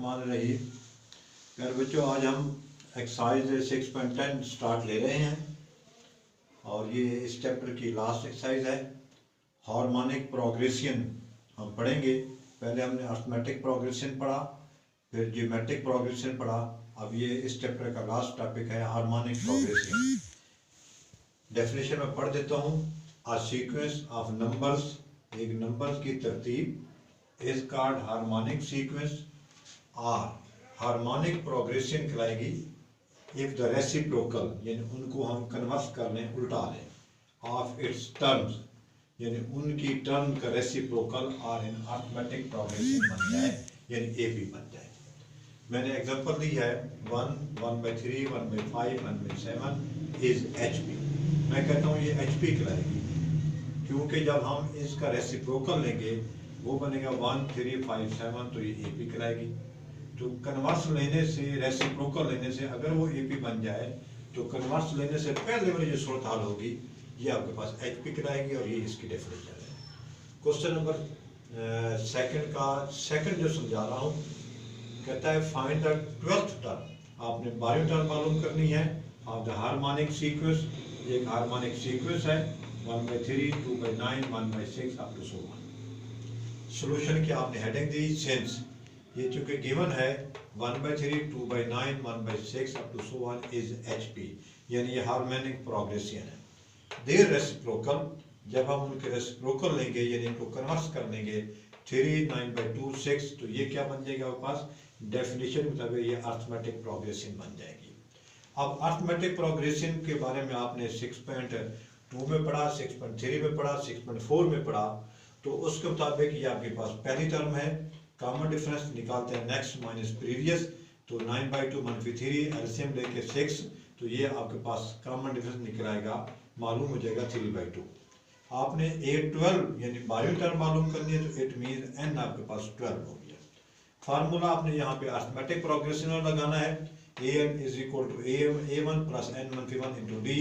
बिस्मिल्लाहिर्रहमानिर्रहीम। प्यारे बच्चों, आज हम एक्सरसाइज 6.10 स्टार्ट ले रहे हैं और ये इस चैप्टर की लास्ट एक्सरसाइज है। हार्मोनिक प्रोग्रेशन हम पढ़ेंगे। पहले हमने अर्थमेटिक प्रोग्रेशन पढ़ा, फिर ज्योमेट्रिक प्रोग्रेशन पढ़ा। अब ये इस चैप्टर का लास्ट टॉपिक है हार्मोनिक प्रोग्रेशन। डेफिनेशन में पढ़ देता हूँ। अ सीक्वेंस ऑफ नंबर्स, एक नंबर्स की तरतीब इज कॉल्ड हार्मोनिक सीक्वेंस और हार्मोनिक प्रोग्रेशन कहलाएगी इफ द रेसिप्रोकल, यानी उनको हम कन्वर्स कर लें, उल्टा लें, ऑफ इट्स टर्म्स, यानी उनकी टर्म का रेसिप्रोकल और इन अर्थमेटिक प्रोग्रेशन बन जाए, यानी ए बी बन जाए। मैंने एग्जांपल दी है 1, 1/3, 1/5, 1/7 इज एच पी। मैं कहता हूँ ये एच पी कहलाएगी, क्योंकि जब हम इसका रेसिप्रोकल लेंगे वो बनेगा 1, 3, 5, 7, तो ये ए पी कहलाएगी। तो कन्वर्स लेने से, रेसिप्रोकल लेने से अगर वो ए पी बन जाए तो कन्वर्स लेने से पहले वाली जो सूरत हाल होगी ये आपके पास एच पी कहलाएगी और ये इसकी डेफिनेशन है। क्वेश्चन नंबर सेकंड का सेकंड जो समझा रहा हूँ, कहता है फाइंड द 12th टर्म। आपने 12वीं टर्म मालूम करनी है ऑफ द हार्मोनिक सीक्वेंस। ये एक हार्मोनिक सीक्वेंस है 1/3, 2/9, 1/6 अप टू 1। सॉल्यूशन की आपने हेडिंग दी सिंस। ये चूंकि गिवन है 1/3, 2/9, 1/6 अप टू 1 इज एचपी, यानी ये हार्मोनिक प्रोग्रेशन है। देयर रेसिप्रोकल, जब हम उनके रेसिप्रोकल लेंगे यानी इनको कन्वर्स कर लेंगे 3, 9/2, 6, तो ये क्या बन जाएगा आपके पास, डेफिनेशन के मुताबिक ये अर्थमेटिक प्रोग्रेशन बन जाएगी। अब अर्थमेटिक प्रोग्रेशन के बारे में आपने 6.2 में पढ़ा, 6.3 में पढ़ा, 6.4 में पढ़ा। तो उसके मुताबिक ये आपके पास पहली टर्म है, कॉमन डिफरेंस निकालते हैं नेक्स्ट माइनस प्रीवियस, तो 9/2 -3 एलसीएम लेके 6, तो ये आपके पास कॉमन डिफरेंस निकल आएगा, मालूम हो जाएगा 3/2। आपने A12 यानी 12वीं टर्म मालूम करनी है, तो इट मीन n आपके पास 12 हो गया। फार्मूला आपने यहाँ पे अर्थमेटिक प्रोग्रेशन में लगाना है। an is equal to a1 plus n-1 into d,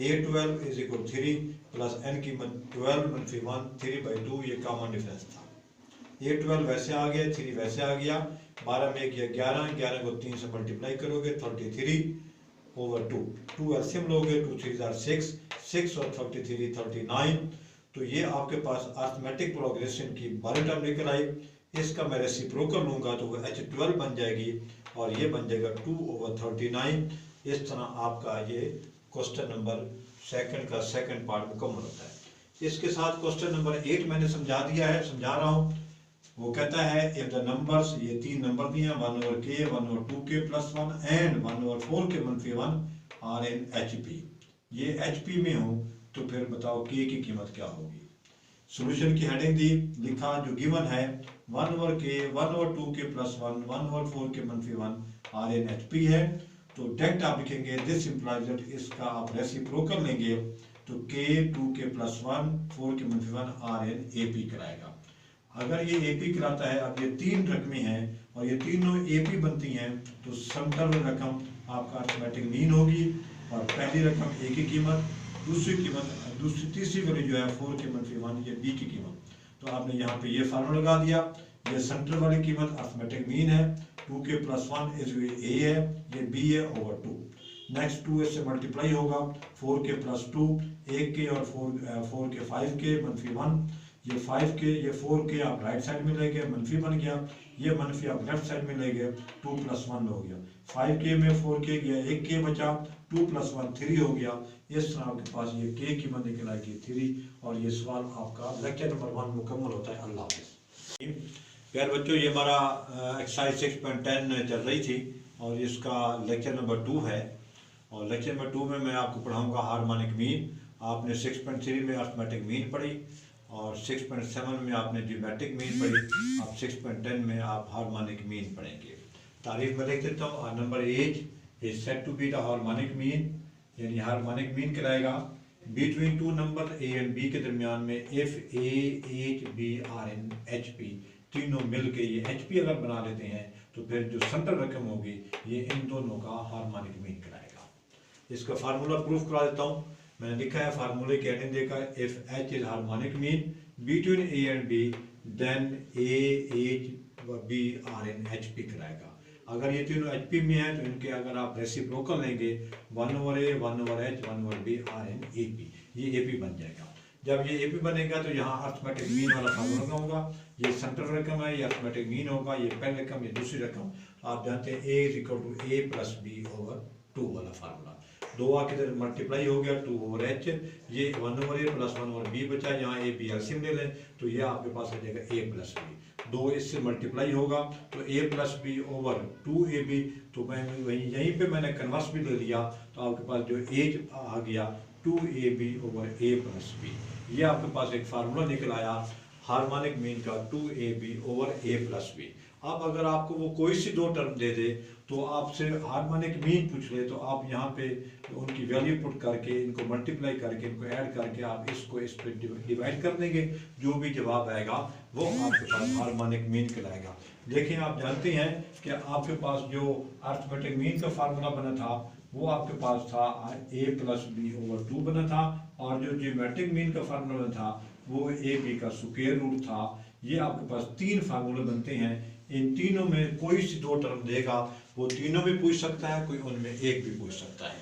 a12 is equal to 3 plus n की 12 -1 3/2, ये कॉमन डिफरेंस था। a12 वैसे आ गया, 3 वैसे आ गया, 12 में 11, 11 को 3 से मल्टीप्लाई करोगे 33/2, 2 एलसीएम लोगे, 2 3 are 6, 6 और 33 39। तो ये आपके पास अर्थमेटिक प्रोग्रेशन की 12 टर्म निकल आई। इसका मैं रेसिप्रोकल लूंगा तो वो H12 बन जाएगी और ये बन जाएगा 2/39। इस तरह आपका ये क्वेश्चन नंबर सेकंड का सेकंड पार्ट मुकम्मल होता है। इसके साथ क्वेश्चन नंबर 8 मैंने समझा दिया है, समझा रहा हूँ। वो कहता है इफ द नंबर्स, ये 3 नंबर दिए 1/k, 1/2k +1 and 1/4k -1 are in HP। ये HP में हो तो फिर बताओ k की कीमत क्या होगी। सॉल्यूशन की हेडिंग दी, लिखा जो गिवन है 1/k, 1/2k +1, 1/4k -1 are in HP है। तो डायरेक्ट आप लिखेंगे दिस इंप्लाइज दैट, इसका आप रेसिप्रोकल लेंगे तो k, 2k +1, 4k -1 are in AP कराएगा। अगर ये AP कराता है, अब ये 3 रकमें हैं और ये तीनों AP बनती हैं, तो समतल रकम आपका अर्थमेटिक मीन होगी और पहली रकम A की कीमत, दूसरी कीमत, तीसरी वाली जो है 4k -1, ये B की कीमत। तो आपने यहाँ पे ये फार्मूला लगा दिया। ये सेंटर वाली कीमत अर्थमेटिक मीन है, 2k +1 इज A है, ये B है ओवर 2। नेक्स्ट 2 इससे मल्टीप्लाई होगा, 4k +2, 1k और 4k 5k -1, ये 5k, ये 4k आप राइट साइड में ले गए, मनफी बन गया, ये मनफी आप लेफ्ट साइड में ले गए, 2 + 1 हो गया। 5k में 4k गया, 1k बचा, 2 + 1 3 हो गया। इस तरह आपके पास ये k कीमत निकल आएगी 3 और ये सवाल आपका लेक्चर नंबर 1 मुकम्मल होता है। अल्लाह हाफ़िज़। प्यारे बच्चों, ये हमारा एक्सरसाइज 6.10 चल रही थी और इसका लेक्चर नंबर 2 है और लेक्चर नंबर 2 में मैं आपको पढ़ाऊँगा हार्मोनिक मीन। आपने 6.3 में अर्थमेटिक मीन पढ़ी और 6.7 में आपने ज्योमेट्रिक मीन पढ़ी। अब 6.10 में आप हार्मोनिक मीन पढ़ेंगे। तारीफ में लिख देता हूँ, number 8 is said to be the harmonic mean, यानी हार्मोनिक मीन कराएगा between 2 number A and B के दरमियान में if A, H, B are in HP, तीनों मिल के ये HP अगर बना लेते हैं तो फिर जो सेंट्रल रकम होगी ये इन दोनों का हार्मोनिक मीन कराएगा। इसका फार्मूला प्रूफ करा देता हूँ। मैंने लिखा है फार्मूले के हेडिंग देकर if H is harmonic mean between A and B then A, H B are in H P कराएगा। अगर ये तीनों एच पी में है तो इनके अगर आप रेसिप्रोकल लेंगे 1/a 1/h 1/b are N A P, ये ए पी बन जाएगा। जब ये ए पी बनेगा तो यहाँ अर्थमेटिक मीन वाला फार्मूला होगा, ये सेंट्रल रकम है, ये अर्थमेटिक मीन होगा, ये पहली रकम, ये दूसरी रकम। तो आप जानते हैं a is equal to a plus b over 2 वाला फार्मूला। 2 आ किधर मल्टीप्लाई हो गया 2 ओवर h, ये 1/a प्लस 1/b बचा, यहाँ a b एलसीएम ले लें तो ये आपके पास आ जाएगा a प्लस बी। 2 इससे मल्टीप्लाई होगा तो a plus b over 2ab, तो मैं वहीं यहीं पे मैंने कन्वर्स भी ले लिया, तो आपके पास जो एज आ गया 2ab over a plus B. ये आपके पास एक फार्मूला निकल आया हार्मोनिक मीन का 2ab over a plus B. अब अगर आपको वो कोई सी दो टर्म दे दे तो आपसे हार्मोनिक मीन पूछ ले, तो आप यहाँ पे उनकी वैल्यू पुट करके इनको मल्टीप्लाई करके इनको ऐड करके आप इसको इस पर डिवाइड कर देंगे, जो भी जवाब आएगा वो आपके पास हार्मोनिक मीन कहलाएगा। देखिए आप जानते हैं कि आपके पास जो अर्थमेटिक मीन का फार्मूला बना था वो आपके पास था a प्लस बी ओवर 2 बना था, और जो ज्योमेट्रिक मीन का फार्मूला बना था वो ए बी का स्क्वायर रूट था। ये आपके पास 3 फार्मूले बनते हैं, इन तीनों में कोई सी दो टर्म देगा वो तीनों भी पूछ सकता है, कोई उनमें एक भी पूछ सकता है।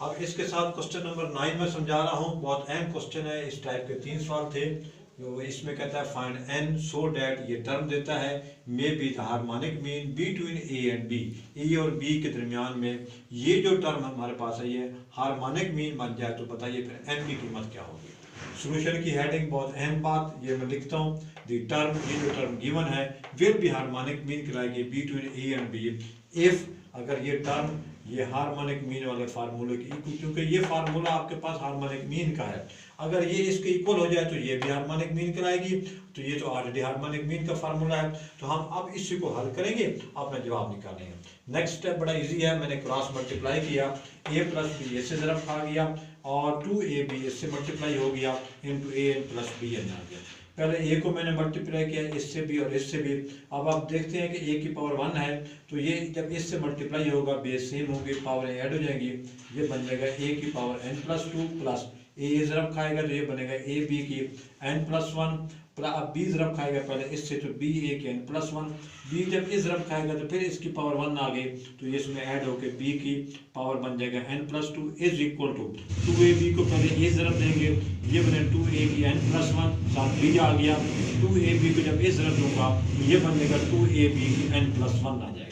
अब इसके साथ क्वेश्चन नंबर 9 में समझा रहा हूँ, बहुत अहम क्वेश्चन है। इस टाइप के 3 सवाल थे। तो इसमें कहता है फाइंड n सो डैट, ये टर्म देता है may be the harmonic mean between a and b, ए और b के दरमियान में ये जो टर्म हमारे पास है ये हार्मोनिक मीन बन जाए, तो बताइए फिर n की कीमत क्या होगी। सोल्यूशन की हेडिंग बहुत अहम बात, ये मैं लिखता हूँ द टर्म, ये जो टर्म गिवन है विल बी हार्मोनिक मीन कहलाएगी between a and b if, अगर ये टर्म ये हार्मोनिक मीन वाले फार्मूले की, क्योंकि ये फार्मूला आपके पास हार्मोनिक मीन का है, अगर ये इसके इक्वल हो जाए तो ये भी हार्मोनिक मीन कहलाएगी, तो ये तो ऑलरेडी हार्मोनिक मीन का फार्मूला है। तो हम अब इसी को हल करेंगे, अपना जवाब निकालेंगे। नेक्स्ट स्टेप बड़ा इजी है, मैंने क्रॉस मल्टीप्लाई किया, a प्लस बी इससे ज़रा खा गया और 2ab इससे मल्टीप्लाई हो गया इंटू a प्लस बी आ गया। पहले a को मैंने मल्टीप्लाई किया इससे भी और इससे भी। अब आप देखते हैं कि a की पावर 1 है, तो ये जब इससे मल्टीप्लाई होगा बेस सेम होंगे, पावर ऐड हो जाएंगी, ये बन जाएगा a की power n plus 2 plus a ज़रब खाएगा तो ये बनेगा a b की n प्लस 1, अब b ज़रब खाएगा पहले इससे तो b a की n प्लस 1, b जब इस ज़रब खाएगा तो फिर इसकी पावर 1 आ गई, तो ये इसमें ऐड होकर b की पावर बन जाएगा n plus 2 is equal to 2ab को पहले a ज़रब देंगे, ये बने 2a की n प्लस 1, साथ b आ गया, 2ab को जब इस ज़रब दूंगा तो ये बन जाएगा 2ab की n प्लस 1 आ जाएगा।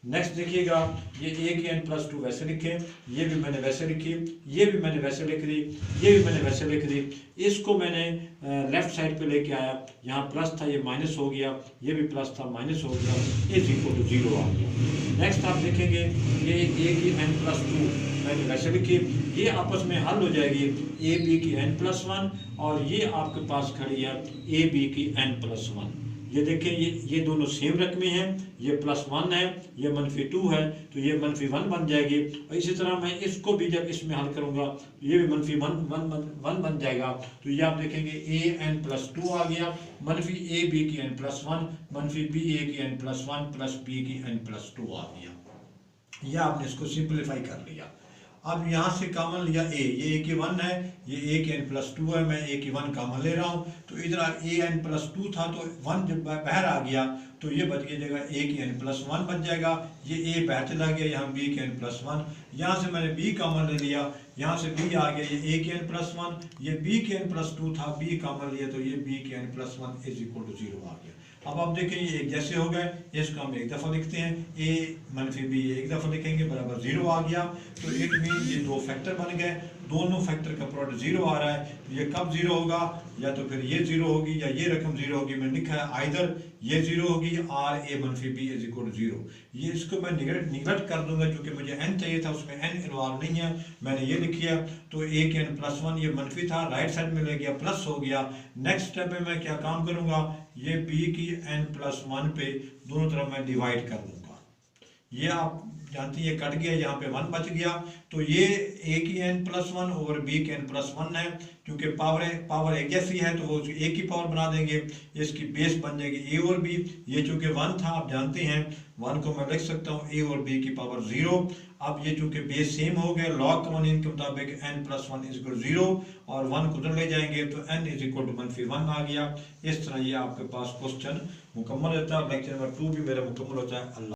नेक्स्ट देखिएगा, ये a की n प्लस 2 वैसे लिखे, ये भी मैंने वैसे लिखी, ये भी मैंने वैसे लिख दी, ये भी मैंने वैसे लिख दी। इसको मैंने लेफ्ट साइड पे लेके आया, यहाँ प्लस था ये माइनस हो गया, ये भी प्लस था माइनस हो गया, इज इक्वल टू 0 आ गया। नेक्स्ट आप देखेंगे ये a की n प्लस 2 मैंने वैसे लिखी, ये आपस में हल हो जाएगी a b की n प्लस 1 और ये आपके पास खड़ी है a b की n प्लस 1। ये देखें ये दोनों सेम रकमें हैं, ये प्लस 1 है, ये मनफी 2 है, तो ये मनफी 1 बन जाएगी। और इसी तरह मैं इसको भी जब इसमें हल करूंगा ये भी मनफी 1 बन जाएगा, तो ये आप देखेंगे a n प्लस 2 आ गया, मनफी a b की n प्लस 1, मनफी b a की n प्लस 1 प्लस b की n प्लस 2 आ गया। यह आपने इसको सिंप्लीफाई कर लिया। अब यहाँ से कॉमन लिया a, ये a की 1 है, ये a की n प्लस 2 है, मैं a की 1 कॉमन ले रहा हूँ, तो इधर a n प्लस 2 था तो 1 जब बाहर आ गया तो ये बच गई जगह a की n प्लस 1 बच जाएगा, ये a बाहर चला गया, यहाँ b की n प्लस 1, यहाँ से मैंने b कॉमन ले लिया, यहाँ से b आ गया, ये a की n प्लस 1, ये b की n प्लस 2 था, b कॉमन लिया तो ये b की n plus 1 is equal to 0 आ गया। अब आप देखें ये एक जैसे हो गए, इसको हम एक दफ़ा लिखते हैं, a मनफी b एक दफ़ा लिखेंगे बराबर 0 आ गया, तो इट मीन ये दो फैक्टर बन गए, दोनों फैक्टर का प्रोडक्ट 0 आ रहा है, तो ये कब 0 होगा, या तो फिर ये 0 होगी या ये रकम 0 होगी। मैंने लिखा है आइदर ये 0 होगी और a मनफी b इज इक्वल टू 0। ये इसको मैं निगलेक्ट कर दूंगा क्योंकि मुझे n चाहिए था, उसमें n इन्वॉल्व नहीं है, मैंने ये लिखी है, तो a की n प्लस 1 ये मनफी था, राइट साइड में ले गया प्लस हो गया। नेक्स्ट स्टेप में मैं क्या काम करूंगा, ये b की n प्लस 1 पे दोनों तरफ मैं डिवाइड कर दूंगा, ये आप जानती है कट गया, यहाँ पे 1 बच गया, तो ये a की n प्लस 1 और b की n प्लस 1 है, क्योंकि पावर एक जैसी है तो वो a की पावर बना देंगे, इसकी बेस बन जाएगी a और b। ये चूंकि 1 था आप जानते हैं 1 को मैं लिख सकता हूँ a और b की पावर 0। अब ये चूंकि बेस सेम हो गए, लॉग कवानीन के मुताबिक n प्लस 1 इज इक्वल 0 और 1 को उधर ले जाएंगे तो n इज इक्वल टू मनफी 1 आ गया। इस तरह ये आपके पास क्वेश्चन मुकम्मल होता है और लेक्चर नंबर 2 भी मेरा मुकम्मल होता है। अल्लाह।